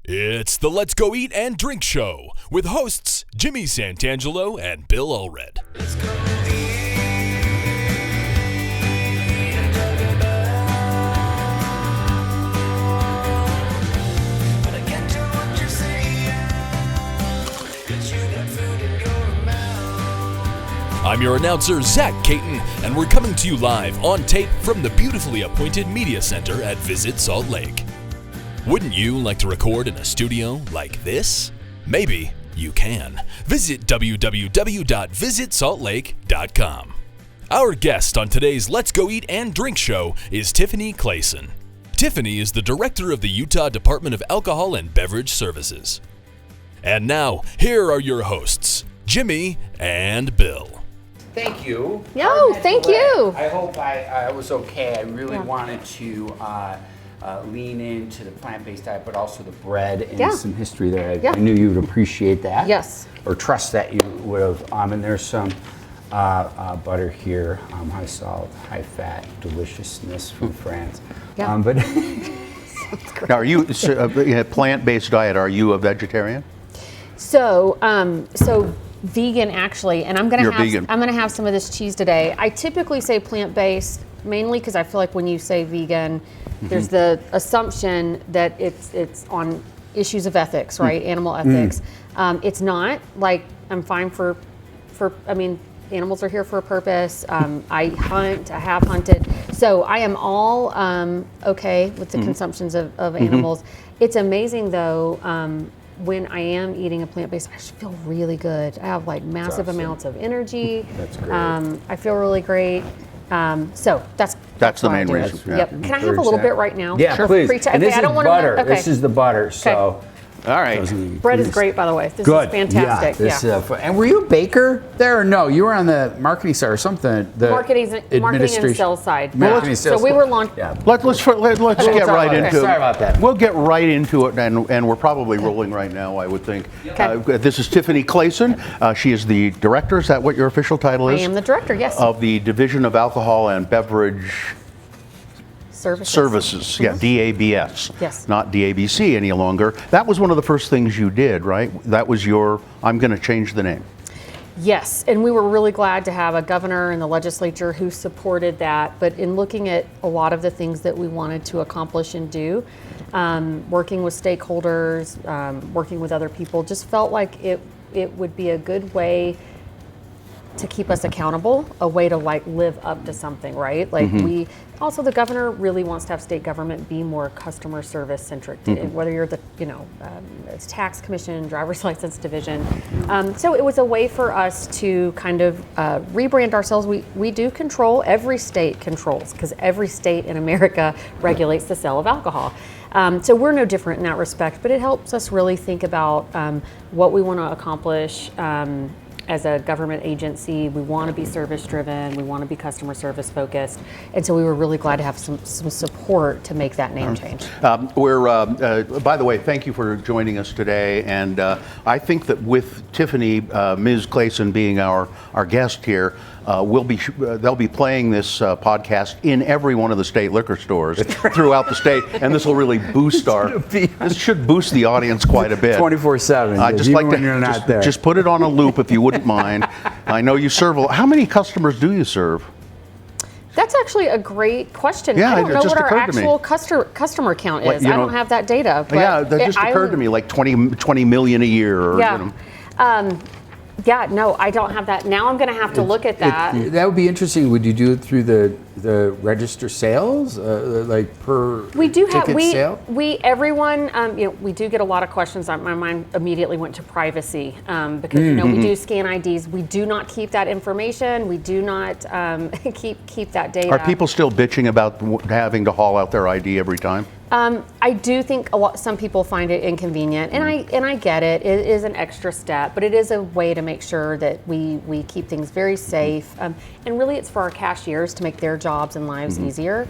It's the Let's Go Eat and Drink Show with hosts Jimmy Santangelo and Bill Allred. Let's go I'm your announcer, Zach Caton, and we're coming to you live on tape from the beautifully appointed Media Center at Visit Salt Lake. Wouldn't you like to record in a studio like this? Maybe you can. Visit www.visitsaltlake.com. Our guest on today's Let's Go Eat and Drink Show is Tiffany Clason. Tiffany is the director of the Utah Department of Alcohol and Beverage Services. And now, here are your hosts, Jimmy and Bill. Thank you. No, thank you. I hope I was okay. I really wanted to lean into the plant-based diet, but also the bread and some history there. I knew you would appreciate that. Yes. Or trust that you would have. And there's some butter here, high salt, high fat, deliciousness from France. Yeah. But now, are you in a plant-based diet? Are you a vegetarian? So vegan actually, and I'm gonna have some of this cheese today. I typically say plant-based mainly because I feel like when you say vegan, there's the assumption that it's on issues of ethics, right? Animal ethics. It's not. Like, I'm fine for animals are here for a purpose. I hunt. I have hunted. So I am all okay with the consumptions of animals. It's amazing though. When I am eating a plant-based, I just feel really good. I have like massive amounts of energy. That's great. I feel really great. So that's the main reason. Yep. Can I have a little bit right now? Yeah, please. And this is butter. Okay. This is the butter. So. All right. Bread is great, by the way. This is fantastic. And were you a baker there or no? You were on the marketing side or something. The marketing and sales side. So we were launched. Yeah. Let's get right into it. Sorry about that. We'll get right into it, and we're probably rolling right now, I would think. Okay. This is Tiffany Clason. She is the director. Is that what your official title is? I am the director, yes. Of the Division of Alcohol and Beverage Services, DABS. Yes. Not DABC any longer. That was one of the first things you did, right? That was I'm going to change the name. Yes, and we were really glad to have a governor and the legislature who supported that. But in looking at a lot of the things that we wanted to accomplish and do, working with stakeholders, working with other people, just felt like it would be a good way to keep us accountable, a way to like live up to something, right? Like the governor really wants to have state government be more customer service centric, whether you're the, it's tax commission, driver's license division. So it was a way for us to kind of rebrand ourselves. We do control, every state controls, because every state in America regulates the sale of alcohol. So we're no different in that respect, but it helps us really think about what we want to accomplish. As a government agency, we want to be service driven, we want to be customer service focused, and so we were really glad to have some support to make that name change. By the way, thank you for joining us today, and I think that with Tiffany, Ms. Clason being our guest here, they'll be playing this podcast in every one of the state liquor stores throughout the state, and this will really boost this should boost the audience quite a bit. 24/7. Just put it on a loop if you wouldn't mind. I know you serve how many customers do you serve? That's actually a great question. Yeah, I don't know what our occurred to me. actual customer count is. I don't have that data. But that just occurred to me, like 20 million a year. Or, no, I don't have that. Now I'm going to have to look at that. That would be interesting. Would you do it through the register sales, like per ticket sale? Everyone, we do get a lot of questions. My mind immediately went to privacy because we do scan IDs. We do not keep that information. We do not keep that data. Are people still bitching about having to haul out their ID every time? I do think some people find it inconvenient, and I get it. It is an extra step, but it is a way to make sure that we keep things very safe. And really, it's for our cashiers to make their jobs and lives easier.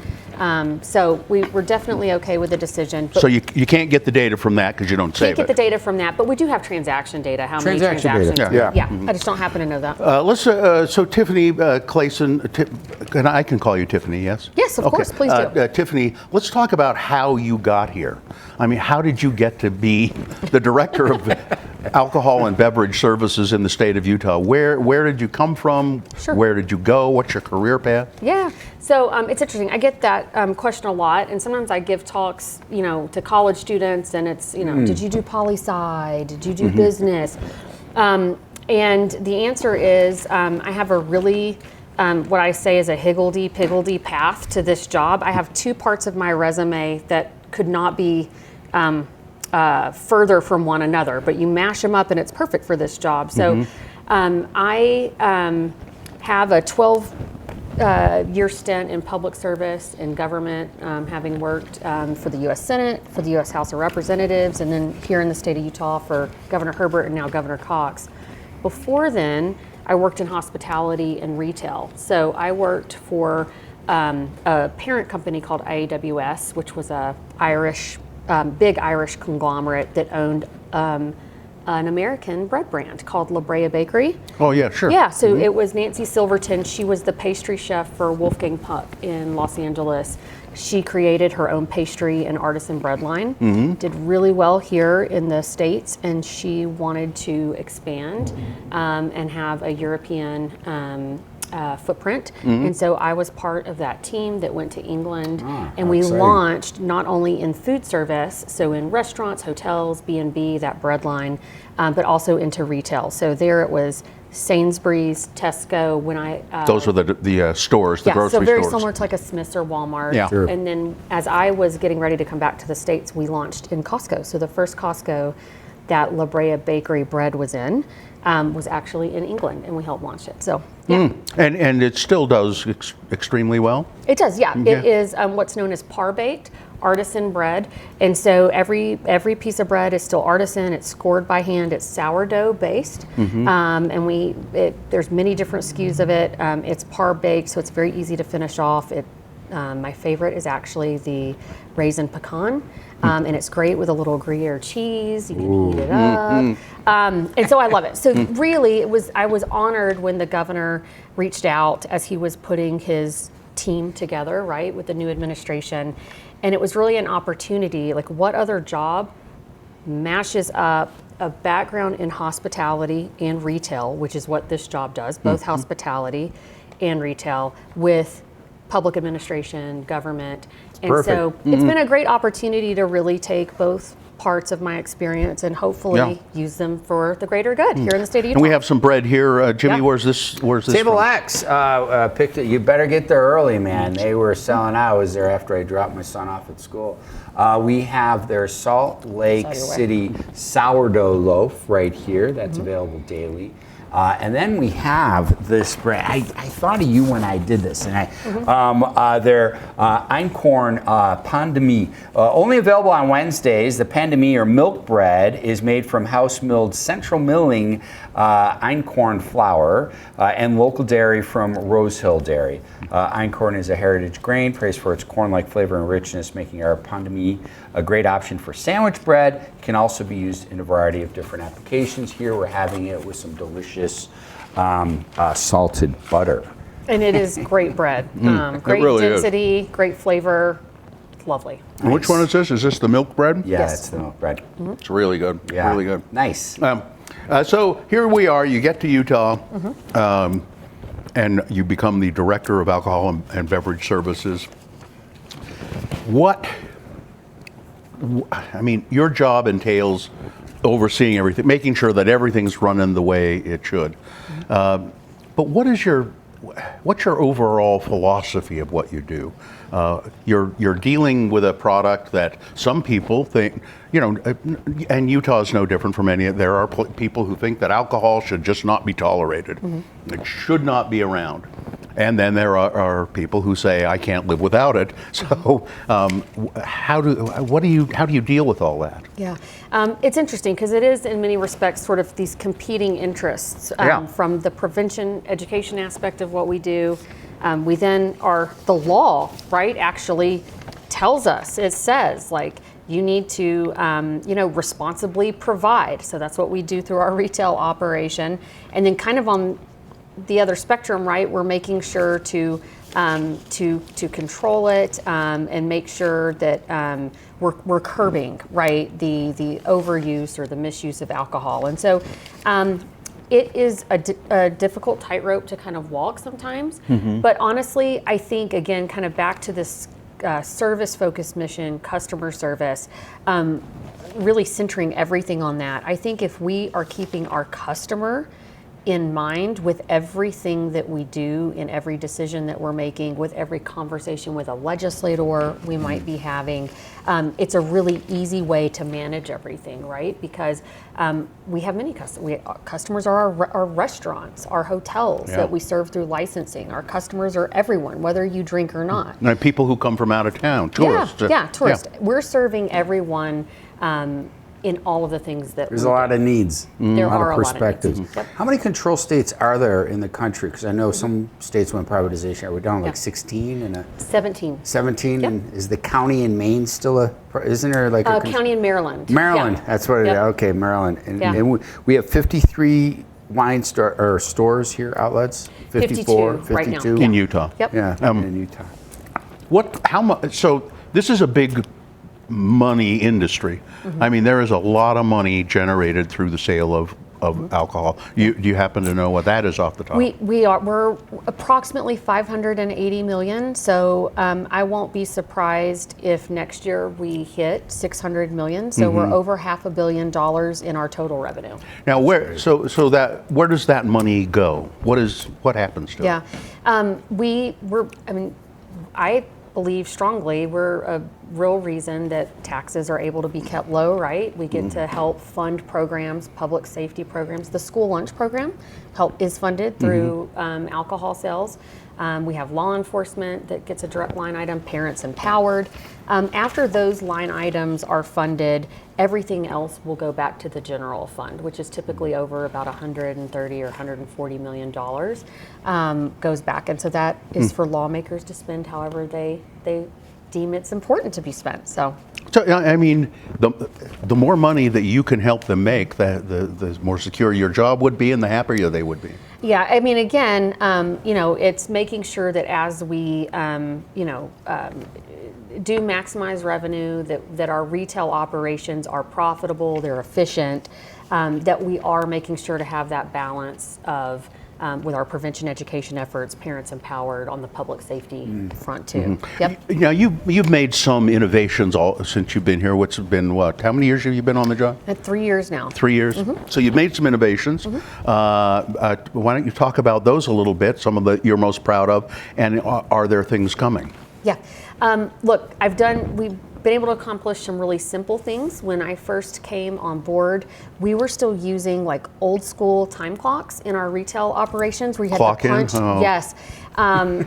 So we're definitely okay with the decision. But So you can't get the data from that because you don't save it. can't get the data from that, but we do have transaction data. How many transactions? data. Yeah. I just don't happen to know that. So Tiffany Clason, I can call you Tiffany, yes? Yes, of course, please do. Tiffany, let's talk about how you got here. I mean, how did you get to be the director of alcohol and beverage services in the state of Utah? Where did you come from? Sure. Where did you go? What's your career path? Yeah, so it's interesting. I get that question a lot, and sometimes I give talks, to college students, and it's, did you do poli-sci? Did you do business? And the answer is, I have a really, what I say is a higgledy-piggledy path to this job. I have two parts of my resume that could not be further from one another, but you mash them up and it's perfect for this job. So I have a 12-year stint in public service in government, having worked for the U.S. Senate, for the U.S. House of Representatives, and then here in the state of Utah for Governor Herbert and now Governor Cox. Before then, I worked in hospitality and retail. So I worked for a parent company called IAWS, which was a big Irish conglomerate that owned an American bread brand called La Brea Bakery. Oh, yeah, sure. Yeah, so it was Nancy Silverton. She was the pastry chef for Wolfgang Puck in Los Angeles. She created her own pastry and artisan bread line, did really well here in the States, and she wanted to expand and have a European footprint. And so I was part of that team that went to England, and we launched not only in food service, so in restaurants, hotels, B&B, that bread line, but also into retail. So there it was Sainsbury's, Tesco. When I those were the stores, the grocery so very stores. similar to like a Smith's or Walmart. Yeah. Sure. And then as I was getting ready to come back to the States, we launched in Costco. So the first Costco that La Brea Bakery bread was in was actually in England, and we helped launch it. So yeah. And it still does extremely well? It does, yeah. It is what's known as par-baked, artisan bread. And so every piece of bread is still artisan. It's scored by hand. It's sourdough based. And there's many different SKUs of it. It's par-baked, so it's very easy to finish off. My favorite is actually the raisin pecan. And it's great with a little Gruyere cheese. You can heat it up. And so I love it. So really, I was honored when the governor reached out as he was putting his team together, right, with the new administration. And it was really an opportunity, like what other job mashes up a background in hospitality and retail, which is what this job does, both hospitality and retail, with public administration, government. And so it's been a great opportunity to really take both parts of my experience and hopefully use them for the greater good here in the state of Utah. And we have some bread here. Jimmy, where's this Table from? X picked it. You better get there early, man. They were selling out. I was there after I dropped my son off at school. We have their Salt Lake City sourdough loaf right here. That's available daily. And then we have this bread. I thought of you when I did this, and their einkorn pain de mie. Only available on Wednesdays. The pain de mie or milk bread is made from house-milled Central Milling einkorn flour and local dairy from Rose Hill Dairy. Einkorn is a heritage grain praised for its corn-like flavor and richness, making our pain de mie a great option for sandwich bread. It can also be used in a variety of different applications. Here we're having it with some delicious salted butter. And it is great bread. Great really density, great flavor. It's lovely. And which one is this? Is this the milk bread? Yeah, Yes. it's the milk bread. It's really good. Yeah. Really good. Nice. So here we are. You get to Utah, and you become the director of alcohol and beverage services. Your job entails overseeing everything, making sure that everything's running the way it should. But what's your overall philosophy of what you do? You're dealing with a product that some people think, and Utah is no different from any. There are people who think that alcohol should just not be tolerated. It should not be around. And then there are people who say, I can't live without it. So how do you deal with all that? Yeah, it's interesting because it is in many respects sort of these competing interests from the prevention education aspect of what we do, We then the law, right, actually tells us, it says, like, you need to, responsibly provide. So that's what we do through our retail operation. And then kind of on the other spectrum, right, we're making sure to control it and make sure that we're curbing, right, the overuse or the misuse of alcohol. And so it is a difficult tightrope to kind of walk sometimes. But honestly, I think, again, kind of back to this service-focused mission, customer service, really centering everything on that. I think if we are keeping our customer in mind with everything that we do, in every decision that we're making, with every conversation with a legislator we might be having, it's a really easy way to manage everything, right? Because we have many customers. Customers are our restaurants, our hotels that we serve through licensing. Our customers are everyone, whether you drink or not. And people who come from out of town, tourists. Tourists. Yeah. We're serving everyone in all of the things that there's a lot of needs, there a lot are of perspectives. Yep. How many control states are there in the country? Because I know some states went privatization. Are we down like 16 and 17? 17, and is the county in Maine still isn't there like a county in Maryland? Maryland, that's what it is. Okay, Maryland, and we have 53 wine stores here, outlets. 54, 52 right now. In Utah. Yep. Yeah, in Utah. How much? So this is a big money industry. I mean, there is a lot of money generated through the sale of alcohol. Do you happen to know what that is off the top? We're approximately 580 million. So I won't be surprised if next year we hit 600 million. So we're over $500 million in our total revenue. Now, where does that money go? What happens to it? I believe strongly we're a real reason that taxes are able to be kept low, right? We get to help fund programs, public safety programs. The school lunch program is funded through alcohol sales. We have law enforcement that gets a direct line item, parents empowered. After those line items are funded, everything else will go back to the general fund, which is typically over about 130 or 140 million dollars goes back. And so that is for lawmakers to spend however they deem it's important to be spent. So I mean, the more money that you can help them make, the more secure your job would be and the happier they would be. Yeah, I mean, again, it's making sure that as we, do maximize revenue, that our retail operations are profitable, they're efficient, that we are making sure to have that balance of with our prevention education efforts, parents empowered on the public safety front too. Yep. Now you've made some innovations since you've been here. How many years have you been on the job? 3 years now. 3 years. So you've made some innovations. Why don't you talk about those a little bit? Some of that you're most proud of, and are there things coming? Yeah. Look, we've been able to accomplish some really simple things. When I first came on board, we were still using like old school time clocks in our retail operations where you had to punch. Yes. And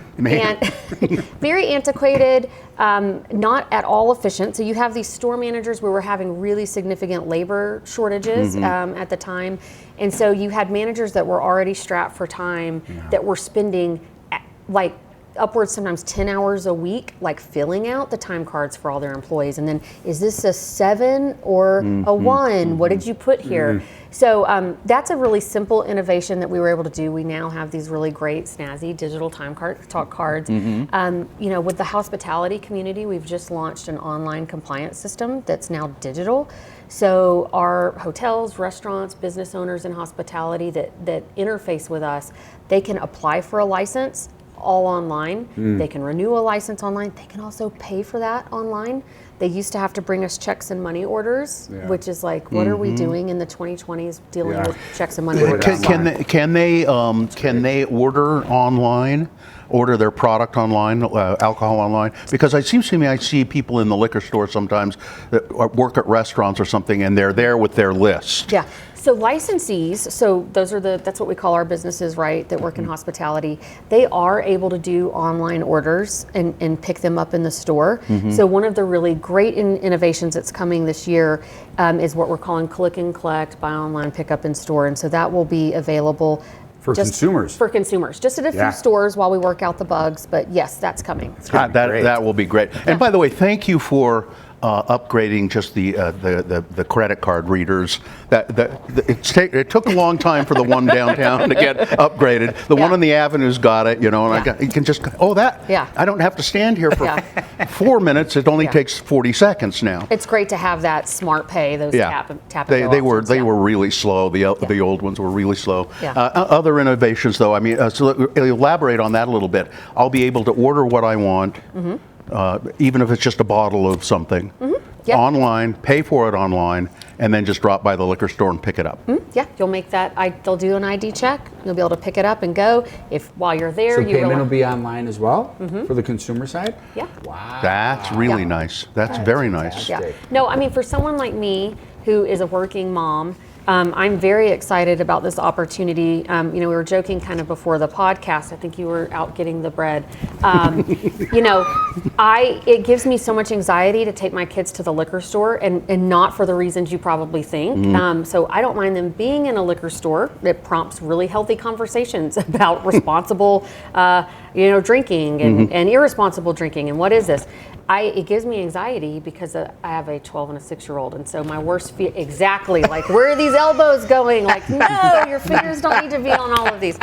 very antiquated, not at all efficient. So you have these store managers where we're having really significant labor shortages at the time. And so you had managers that were already strapped for time that were spending like upwards sometimes 10 hours a week, like filling out the time cards for all their employees. And then, is this a 7 or a 1? What did you put here? So that's a really simple innovation that we were able to do. We now have these really great snazzy digital time talk cards. With the hospitality community, we've just launched an online compliance system that's now digital. So our hotels, restaurants, business owners in hospitality that interface with us, they can apply for a license all online. They can renew a license online. They can also pay for that online. They used to have to bring us checks and money orders, which is like, what are we doing in the 2020s dealing with checks and money orders? Can they order online? Order their product online, alcohol online? Because it seems to me I see people in the liquor store sometimes that work at restaurants or something, and they're there with their list. Yeah. So licensees, that's what we call our businesses, right, that work in hospitality. They are able to do online orders and pick them up in the store. So one of the really great innovations that's coming this year is what we're calling click and collect, buy online, pick up in store. And so that will be available For consumers. For consumers. Just at a few stores while we work out the bugs, but yes, that's coming. That will be great. And by the way, thank you for upgrading just the credit card readers. It took a long time for the one downtown to get upgraded. The one on the Avenue's got it, you know, and you can just I don't have to stand here for 4 minutes. It only takes 40 seconds now. It's great to have that smart pay. Those tap and they were really slow. The old ones were really slow. Other innovations, though, I mean, so elaborate on that a little bit. I'll be able to order what I want. Even if it's just a bottle of something, online, pay for it online, and then just drop by the liquor store and pick it up. Yeah, you'll make that. They'll do an ID check. You'll be able to pick it up and go. If while you're there, so payment will be online as well for the consumer side. Yeah. Wow. That's really nice. That's very nice. Yeah. No, I mean, for someone like me who is a working mom, I'm very excited about this opportunity. We were joking kind of before the podcast. I think you were out getting the bread. It gives me so much anxiety to take my kids to the liquor store, and not for the reasons you probably think. So I don't mind them being in a liquor store. It prompts really healthy conversations about responsible, drinking and irresponsible drinking. And what is this? It gives me anxiety because I have a 12 and a 6-year-old, and so my worst fear, exactly, like, where are these elbows going? Like, no, your fingers don't need to be on all of these.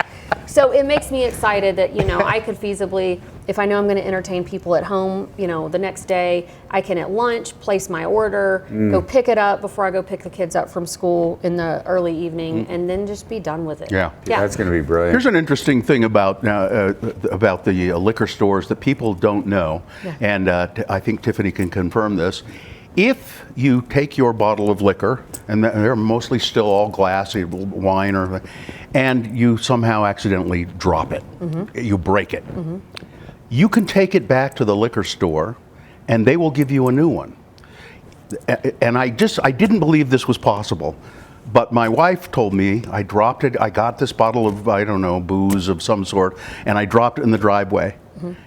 So it makes me excited that, I could feasibly, if I know I'm going to entertain people at home, the next day, I can at lunch place my order, go pick it up before I go pick the kids up from school in the early evening, and then just be done with it. Yeah, that's going to be brilliant. Here's an interesting thing about the liquor stores that people don't know, and I think Tiffany can confirm this. If you take your bottle of liquor, and they're mostly still all glass, wine, and you somehow accidentally drop it, you break it, you can take it back to the liquor store, and they will give you a new one. And I didn't believe this was possible, but my wife told me I dropped it. I got this bottle of, I don't know, booze of some sort, and I dropped it in the driveway.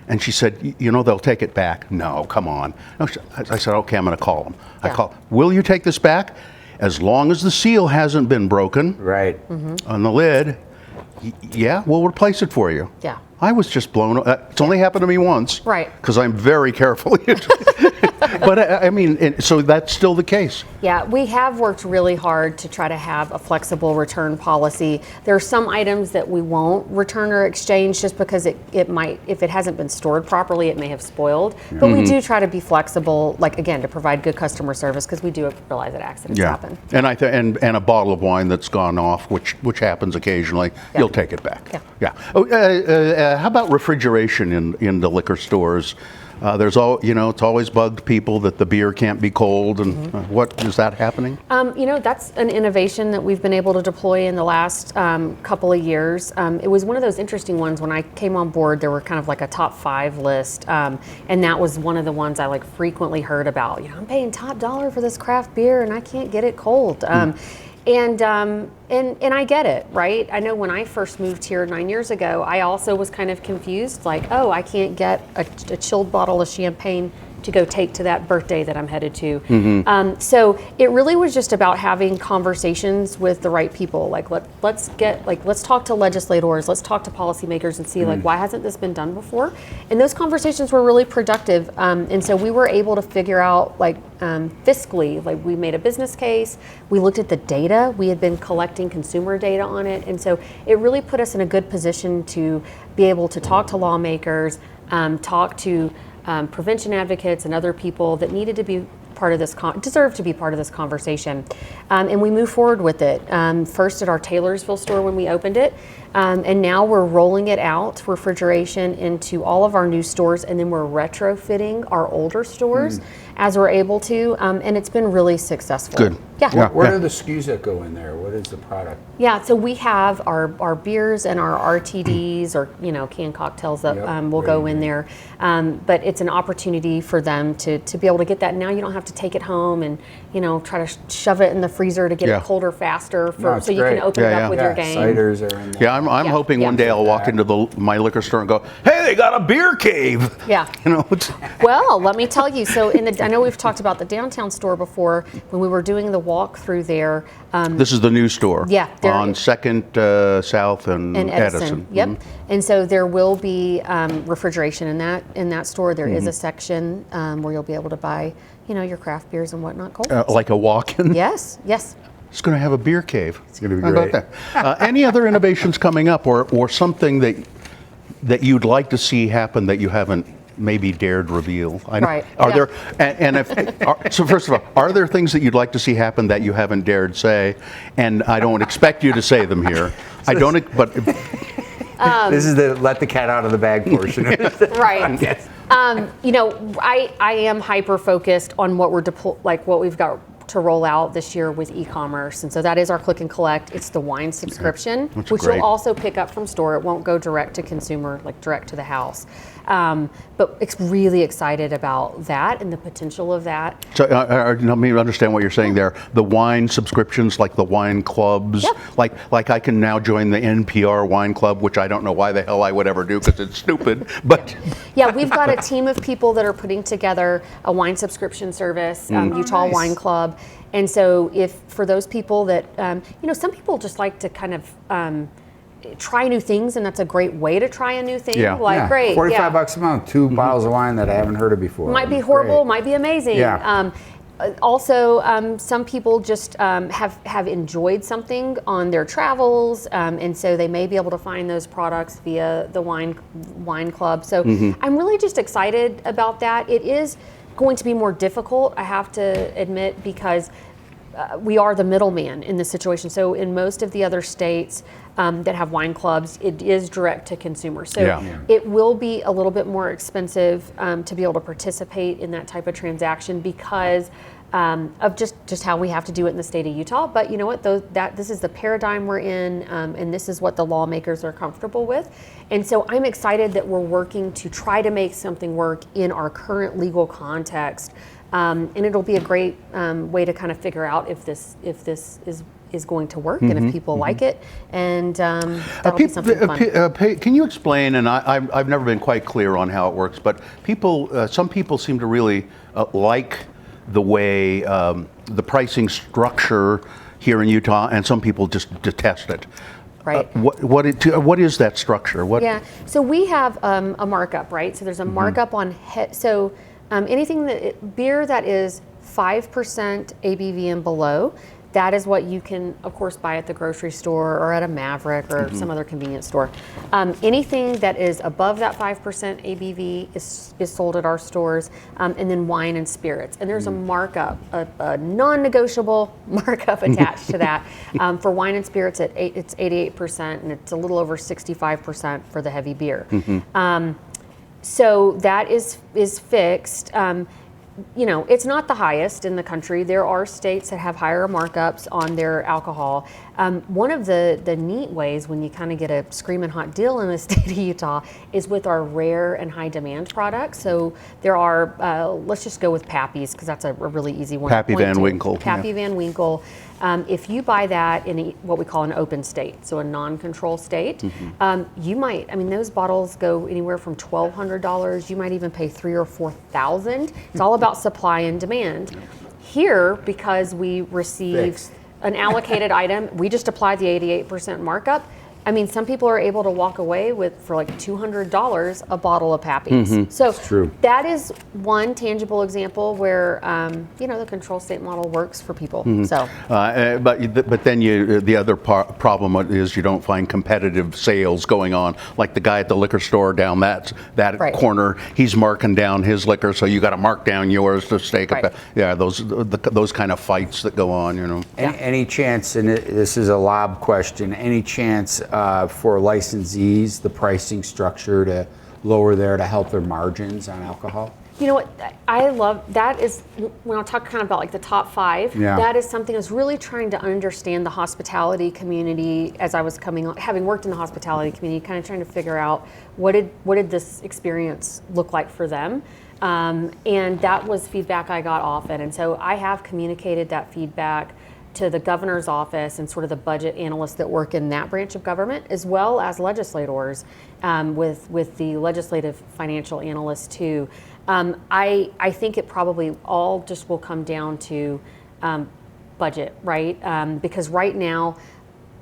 And she said, they'll take it back. No, come on. No, I said, okay, I'm going to call them. I call, will you take this back? As long as the seal hasn't been broken on the lid, we'll replace it for you. Yeah. I was just blown away. It's only happened to me once. Right. Because I'm very careful. But I mean, so that's still the case. Yeah, we have worked really hard to try to have a flexible return policy. There are some items that we won't return or exchange just because it might, if it hasn't been stored properly, it may have spoiled. But we do try to be flexible, like, again, to provide good customer service, because we do realize that accidents happen. And and a bottle of wine that's gone off, which happens occasionally, you'll take it back. Yeah. How about refrigeration in the liquor stores? There's it's always bugged people that the beer can't be cold, and what is that happening? That's an innovation that we've been able to deploy in the last couple of years. It was one of those interesting ones. When I came on board, there were kind of like a top 5 list, and that was one of the ones I frequently heard about. I'm paying top dollar for this craft beer, and I can't get it cold. And I get it, right? I know when I first moved here 9 years ago, I also was kind of confused, like, oh, I can't get a chilled bottle of champagne to go take to that birthday that I'm headed to. So it really was just about having conversations with the right people. Like, let's talk to legislators, let's talk to policymakers and see, why hasn't this been done before? And those conversations were really productive. And so we were able to figure out, fiscally, we made a business case, we looked at the data, we had been collecting consumer data on it. And so it really put us in a good position to be able to talk to lawmakers, talk to prevention advocates and other people that needed to be part of this, deserve to be part of this conversation. And we moved forward with it. First at our Taylorsville store when we opened it. And now we're rolling it out, refrigeration, into all of our new stores, and then we're retrofitting our older stores as we're able to, and it's been really successful. Good. Yeah. What are the SKUs that go in there? What is the product? Yeah, so we have our beers and our RTDs, or canned cocktails that will go in there. But it's an opportunity for them to be able to get that. Now you don't have to take it home and try to shove it in the freezer to get it colder faster so you can open it up with your game. Ciders are in there. Yeah, I'm hoping one day I'll walk into my liquor store and go, hey, they got a beer cave. Yeah. Well, let me tell you. So I know we've talked about the downtown store before when we were doing the walk through there. This is the new store. Yeah. On 2nd South and Edison. Yep. Mm-hmm. And so there will be refrigeration in that store. There is a section where you'll be able to buy, your craft beers and whatnot cold. Like a walk-in? Yes. It's going to have a beer cave. It's going to be great. How about that? Any other innovations coming up, or something that you'd like to see happen that you haven't maybe dared reveal? Right. Are there? So first of all, are there things that you'd like to see happen that you haven't dared say? And I don't expect you to say them here. I don't. But this is the let the cat out of the bag portion. Right. Yes. I am hyper focused on what what we've got to roll out this year with e-commerce, and so that is our click and collect. It's the wine subscription, which you'll also pick up from store. It won't go direct to consumer, like direct to the house. But it's really excited about that and the potential of that. So let me understand what you're saying there. The wine subscriptions, like the wine clubs, like I can now join the NPR wine club, which I don't know why the hell I would ever do because it's stupid. But yeah, we've got a team of people that are putting together a wine subscription service, Utah Wine Club. And so for those people that, some people just like to kind of try new things, and that's a great way to try a new thing. Great. $45 a month, 2 bottles of wine that I haven't heard of before. Might be horrible, might be amazing. Yeah. Also, some people just have enjoyed something on their travels, and so they may be able to find those products via the wine club. So I'm really just excited about that. It is going to be more difficult, I have to admit, because we are the middleman in this situation. So in most of the other states that have wine clubs, it is direct to consumer. So it will be a little bit more expensive to be able to participate in that type of transaction because of just how we have to do it in the state of Utah. But you know what, this is the paradigm we're in, and this is what the lawmakers are comfortable with. And so I'm excited that we're working to try to make something work in our current legal context. And it'll be a great way to kind of figure out if this is going to work and if people like it, and that'll be something fun. Can you explain? And I've never been quite clear on how it works, but some people seem to really like the way the pricing structure here in Utah, and some people just detest it. Right. What is that structure? Yeah. So we have a markup, right? So there's a markup on anything beer that is 5% ABV and below. That is what you can, of course, buy at the grocery store or at a Maverick or some other convenience store. Anything that is above that 5% ABV is sold at our stores, and then wine and spirits. And there's a markup, a non-negotiable markup attached to that. For wine and spirits, it's 88%, and it's a little over 65% for the heavy beer. So that is fixed. It's not the highest in the country. There are states that have higher markups on their alcohol. One of the neat ways when you kind of get a screaming hot deal in the state of Utah is with our rare and high demand products. So there are, let's just go with Pappy's because that's a really easy one. Pappy Van Winkle. Pappy Van Winkle. If you buy that in what we call an open state, so a non-control state, you might, those bottles go anywhere from $1,200. You might even pay $3,000 or $4,000. It's all about supply and demand. Here, because we receive an allocated item, we just apply the 88% markup. Some people are able to walk away for like $200 a bottle of Pappy's. So true. That is one tangible example where the control state model works for people. So, but then the other problem is you don't find competitive sales going on. Like the guy at the liquor store down that corner, he's marking down his liquor, so you got to mark down yours to stake up. Yeah, those kind of fights that go on. Any chance, and this is a lob question, any chance for licensees, the pricing structure to lower to help their margins on alcohol? You know what, I love, that is, when I'll talk kind of about like the top 5, that is something I was really trying to understand the hospitality community as I was coming on, having worked in the hospitality community, kind of trying to figure out what did this experience look like for them. And that was feedback I got often. And so I have communicated that feedback to the governor's office and sort of the budget analysts that work in that branch of government, as well as legislators, with the legislative financial analysts too. I think it probably all just will come down to budget, right? Because right now,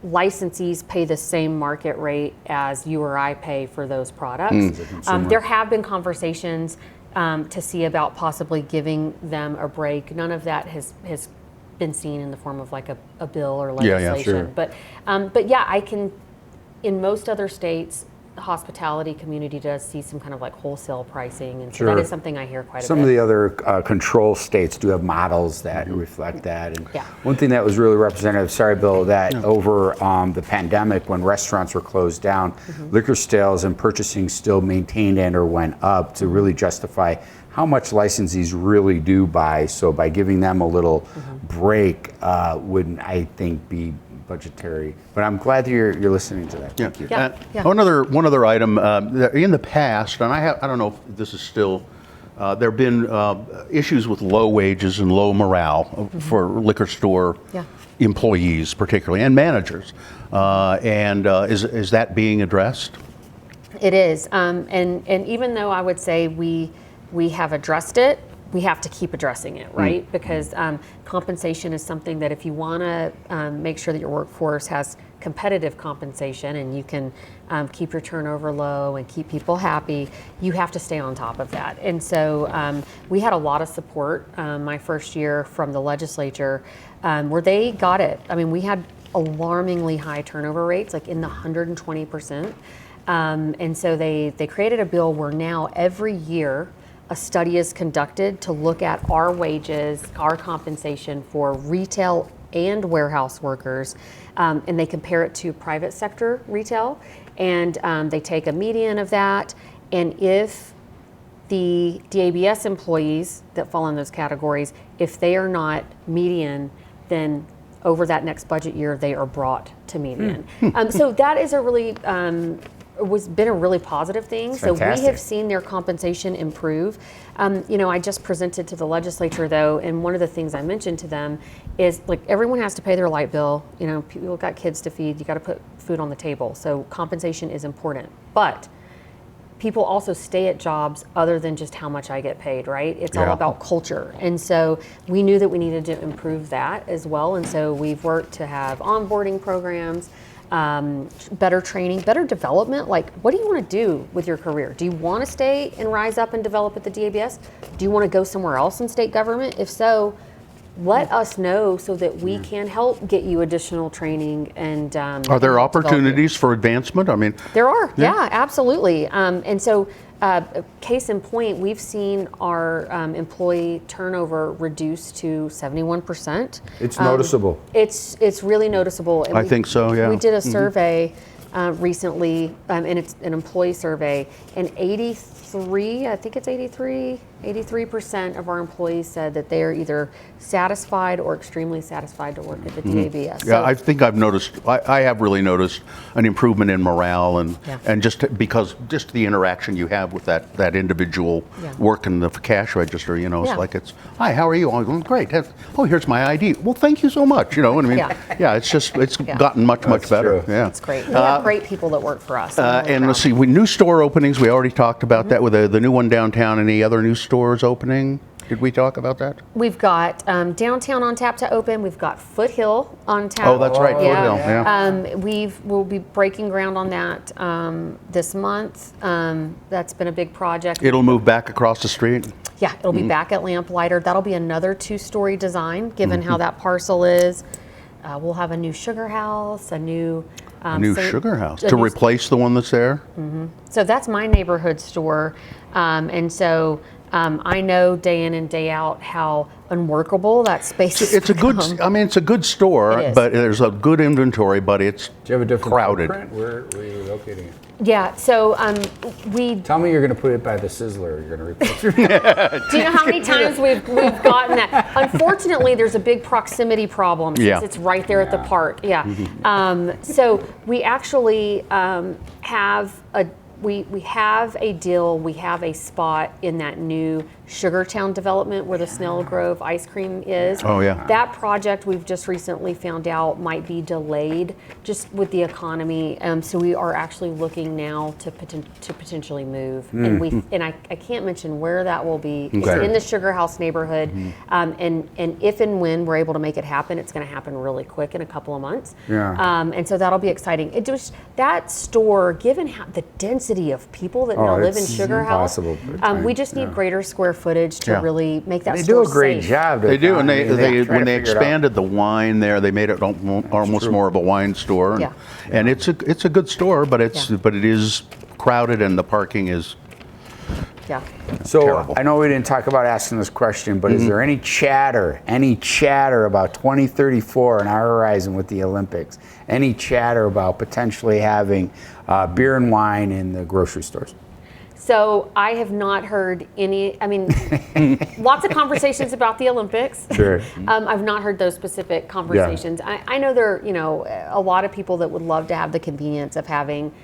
licensees pay the same market rate as you or I pay for those products. There have been conversations to see about possibly giving them a break. None of that has been seen in the form of like a bill or legislation. Sure. But yeah, I can, in most other states, the hospitality community does see some kind of like wholesale pricing, and so that is something I hear quite a bit. Some of the other control states do have models that reflect that. And one thing that was really representative, sorry Bill, that over the pandemic when restaurants were closed down, liquor sales and purchasing still maintained and or went up to really justify how much licensees really do buy. So by giving them a little break wouldn't, I think, be budgetary. But I'm glad that you're listening to that. Thank you. One other item in the past, and I don't know if this is still. There have been issues with low wages and low morale for liquor store employees, particularly, and managers. Is that being addressed? It is, and even though I would say we have addressed it, we have to keep addressing it, right? Because compensation is something that if you want to make sure that your workforce has competitive compensation and you can keep your turnover low and keep people happy, you have to stay on top of that. And so we had a lot of support my first year from the legislature where they got it. I mean, we had alarmingly high turnover rates, like in the 120%. And so they created a bill where now every year a study is conducted to look at our wages, our compensation for retail and warehouse workers, and they compare it to private sector retail, and they take a median of that, and if the DABS employees that fall in those categories, if they are not median, then over that next budget year they are brought to median. So that is a really been a really positive thing. So we have seen their compensation improve. I just presented to the legislature though, and one of the things I mentioned to them is like everyone has to pay their light bill. People got kids to feed. You got to put food on the table. So compensation is important, but people also stay at jobs other than just how much I get paid, right? It's all about culture. And so we knew that we needed to improve that as well. And so we've worked to have onboarding programs, better training, better development. Like, what do you want to do with your career? Do you want to stay and rise up and develop at the DABS? Do you want to go somewhere else in state government? If so, let us know so that we can help get you additional training. And are there opportunities for advancement? I mean, there are. Yeah, absolutely. And so, case in point, we've seen our employee turnover reduce to 71%. It's noticeable. It's really noticeable. And I think so. Yeah. We did a survey recently, and it's an employee survey, and 83% of our employees said that they are either satisfied or extremely satisfied to work at the DABS. Yeah, I think I've noticed, I have really noticed an improvement in morale and just because just the interaction you have with that individual working the cash register, it's like hi, how are you? I'm going, great. Oh, here's my ID. Well, thank you so much. What I mean? It's gotten much better. True. Yeah. It's great. We have great people that work for us. And let's see, new store openings, we already talked about that with the new one downtown. Any other new stores opening? Did we talk about that? We've got downtown on tap to open. We've got Foothill on tap. Oh, that's right, Foothill. Yeah. We'll be breaking ground on that this month. That's been a big project. It'll move back across the street. Yeah, it'll be back at Lamplighter. That'll be another 2-story design, given how that parcel is. We'll have a new sugar house, a new sugar house to replace the one that's there. So that's my neighborhood store, and so. I know day in and day out how unworkable that space is. It's a good store, but there's a good inventory, but it's Do you have a different crowded. footprint? Where are you locating it? Yeah, so we. Tell me you're going to put it by the Sizzler. You're going to replace it. Do you know how many times we've gotten that? Unfortunately, there's a big proximity problem since it's right there at the park. Yeah. So we actually have we have a deal, we have a spot in that new Sugartown development where the Snell Grove ice cream is. Oh, yeah. That project we've just recently found out might be delayed just with the economy. So we are actually looking now to potentially move. And I can't mention where that will be. It's in the Sugar House neighborhood. And if and when we're able to make it happen, it's going to happen really quick in a couple of months. And so that'll be exciting. It just, that store, given the density of people that now live in Sugar House, we just need greater square footage to really make that store safe. They do a great job. They do, and when they expanded the wine there, they made it almost more of a wine store. And it's a good store, but it is crowded and the parking is So terrible. I know we didn't talk about asking this question, but is there any chatter about 2034 in our horizon with the Olympics? Any chatter about potentially having beer and wine in the grocery stores? So I have not heard any, lots of conversations about the Olympics. Sure. I've not heard those specific conversations. I know there are, a lot of people that would love to have the convenience of having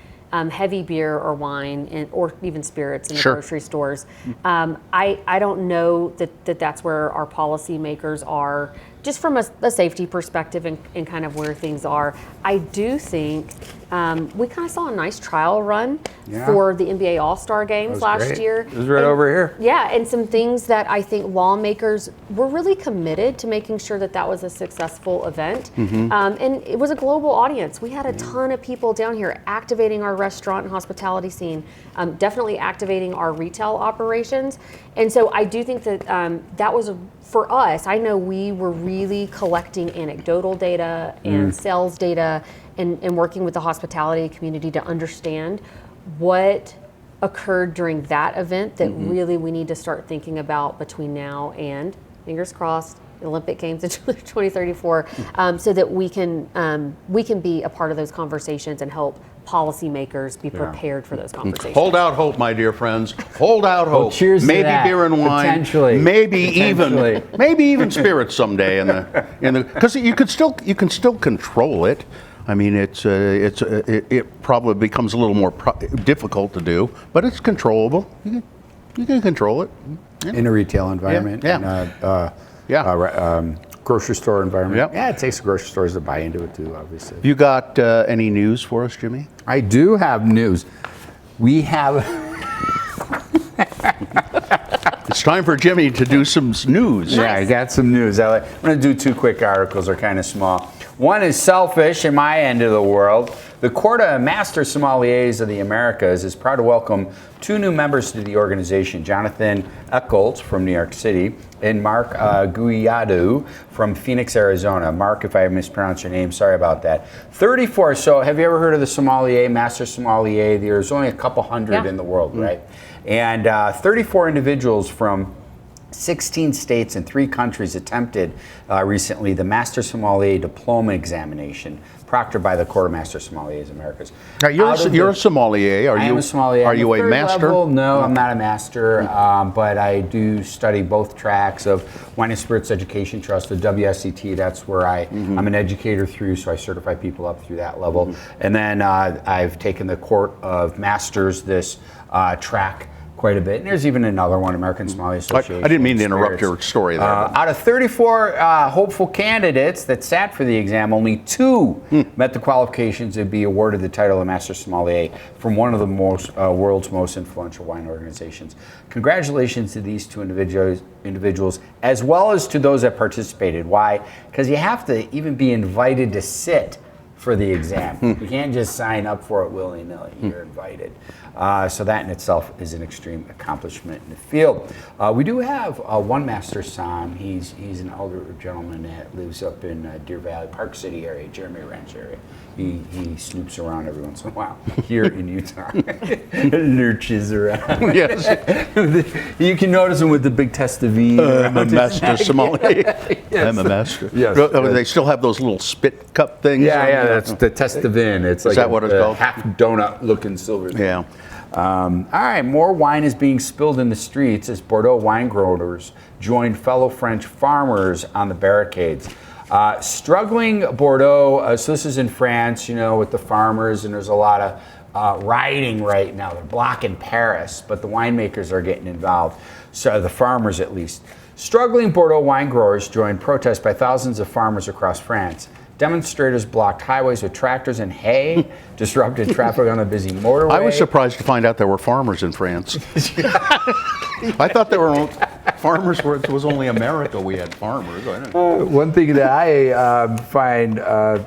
heavy beer or wine or even spirits in the grocery stores. I don't know that that's where our policymakers are, just from a safety perspective and kind of where things are. I do think we kind of saw a nice trial run for the NBA All-Star games last year. It was right over here. Yeah, and some things that I think lawmakers were really committed to making sure that was a successful event. And it was a global audience. We had a ton of people down here activating our restaurant and hospitality scene, definitely activating our retail operations. And so I do think that that was, for us, I know we were really collecting anecdotal data and sales data and working with the hospitality community to understand what occurred during that event that really we need to start thinking about between now and, fingers crossed, the Olympic Games in 2034, so that we can be a part of those conversations and help policymakers be prepared for those conversations. Hold out hope, my dear friends. Hold out hope. Well, cheers to maybe that. beer and wine. Potentially. Maybe even spirits someday because you can still control it. I mean, it probably becomes a little more difficult to do, but it's controllable. You can control it In a retail environment. Grocery store environment. Yeah, it takes the grocery stores to buy into it too, obviously. You got any news for us, Jimmy? I do have news. We have. It's time for Jimmy to do some news. Yeah, I got some news. I'm going to do two quick articles. They're kind of small. One is selfish in my end of the world. The Court of Master Sommeliers of the Americas is proud to welcome two new members to the organization, Jonathan Echolt from New York City and Mark Guiado from Phoenix, Arizona. Mark, if I mispronounced your name, sorry about that. 34, so have you ever heard of the sommelier, master sommelier? There's only a couple hundred in the world, right? And 34 individuals from 16 states and 3 countries attempted recently the Master Sommelier Diploma examination, proctored by the Court of Master Sommeliers Americas. Now, you're a sommelier. I am a sommelier. Are you a master? Level, no, I'm not a master, but I do study both tracks of Wine and Spirits Education Trust, the WSET. That's where I'm an educator through, so I certify people up through that level. And then I've taken the Court of Masters, this track, quite a bit. And there's even another one, American Sommelier Association. I didn't mean to interrupt your story there. Out of 34 hopeful candidates that sat for the exam, only 2 met the qualifications to be awarded the title of Master Sommelier from one of the world's most influential wine organizations. Congratulations to these 2 individuals, as well as to those that participated. Why? Because you have to even be invited to sit for the exam. You can't just sign up for it willy-nilly. You're invited. So that in itself is an extreme accomplishment in the field. We do have one master som. He's an elder gentleman that lives up in Deer Valley, Park City area, Jeremy Ranch area. He snoops around every once in a while here in Utah. Lurches around. Yes. You can notice him with the big test of V. I'm a master sommelier. Yes. I'm a master. Yes. They still have those little spit cup things. Yeah, that's the test of in. It's like that what it's called? Half donut looking silver thing. Yeah. All right, more wine is being spilled in the streets as Bordeaux wine growers join fellow French farmers on the barricades. Struggling Bordeaux, so this is in France, with the farmers, and there's a lot of rioting right now. They're blocking Paris, but the winemakers are getting involved. So the farmers, at least. Struggling Bordeaux wine growers joined protests by thousands of farmers across France. Demonstrators blocked highways with tractors and hay, disrupted traffic on a busy motorway. I was surprised to find out there were farmers in France. I thought there were farmers where it was only America we had farmers. I don't know. One thing that I find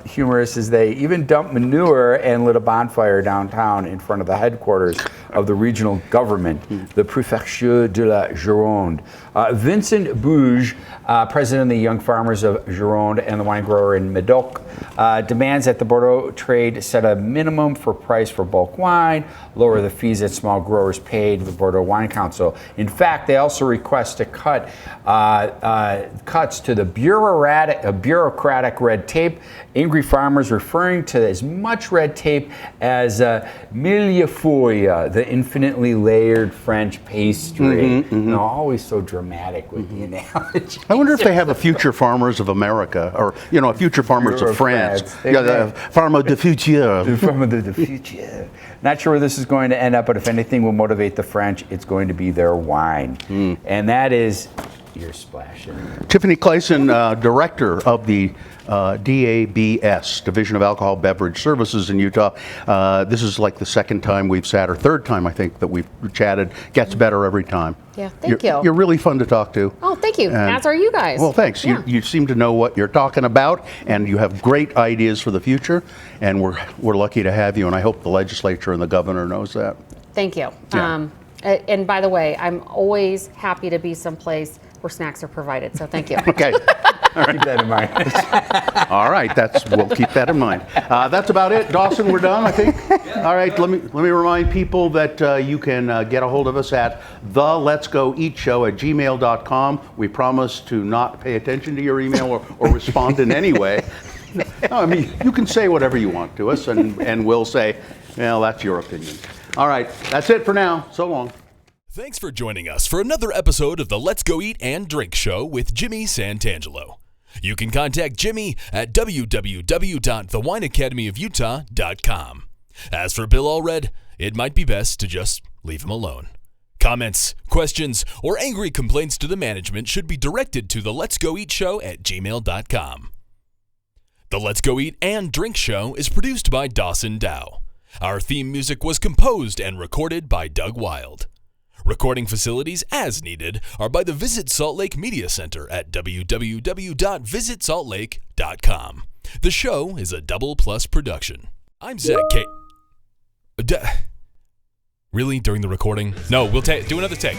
humorous is they even dumped manure and lit a bonfire downtown in front of the headquarters of the regional government, the Préfecture de la Gironde. Vincent Bouge, president of the Young Farmers of Gironde and the wine grower in Medoc, demands that the Bordeaux trade set a minimum for price for bulk wine, lower the fees that small growers paid the Bordeaux Wine Council. In fact, they also request to cut cuts to the bureaucratic red tape. Angry farmers referring to as much red tape as millefeuille, the infinitely layered French pastry. Always so dramatic with the analogy. I wonder if they have a future farmers of America, or a future farmers of France. Yeah, the Farmer de Future. The Farmer de Future. Not sure where this is going to end up, but if anything will motivate the French, it's going to be their wine. And that is your splashing. Tiffany Clason, director of the DABS, Division of Alcohol Beverage Services in Utah. This is like the second time we've sat, or third time I think that we've chatted. Gets better every time. Yeah, thank you. You're really fun to talk to. Oh, thank you. As are you guys. Well, thanks. Yeah. You seem to know what you're talking about, and you have great ideas for the future, and we're lucky to have you, and I hope the legislature and the governor knows that. Thank you. Yeah. And by the way, I'm always happy to be someplace where snacks are provided, so thank you. Okay. All right. Keep that in mind. All right, we'll keep that in mind. That's about it. Dawson, we're done, I think. All right, let me remind people that you can get a hold of us at theletsgoeatshow@gmail.com. We promise to not pay attention to your email or respond in any way. No, I mean, you can say whatever you want to us, and we'll say, well, that's your opinion. All right, that's it for now. So long. Thanks for joining us for another episode of the Let's Go Eat and Drink Show with Jimmy Santangelo. You can contact Jimmy at www.thewineacademyofutah.com. As for Bill Allred, it might be best to just leave him alone. Comments, questions, or angry complaints to the management should be directed to the Let's Go Eat Show at gmail.com. The Let's Go Eat and Drink Show is produced by Dawson Dow. Our theme music was composed and recorded by Doug Wild. Recording facilities as needed are by the Visit Salt Lake Media Center at www.visitsaltlake.com. The show is a Double Plus production. I'm Zach K. Really? During the recording? No, we'll do another take.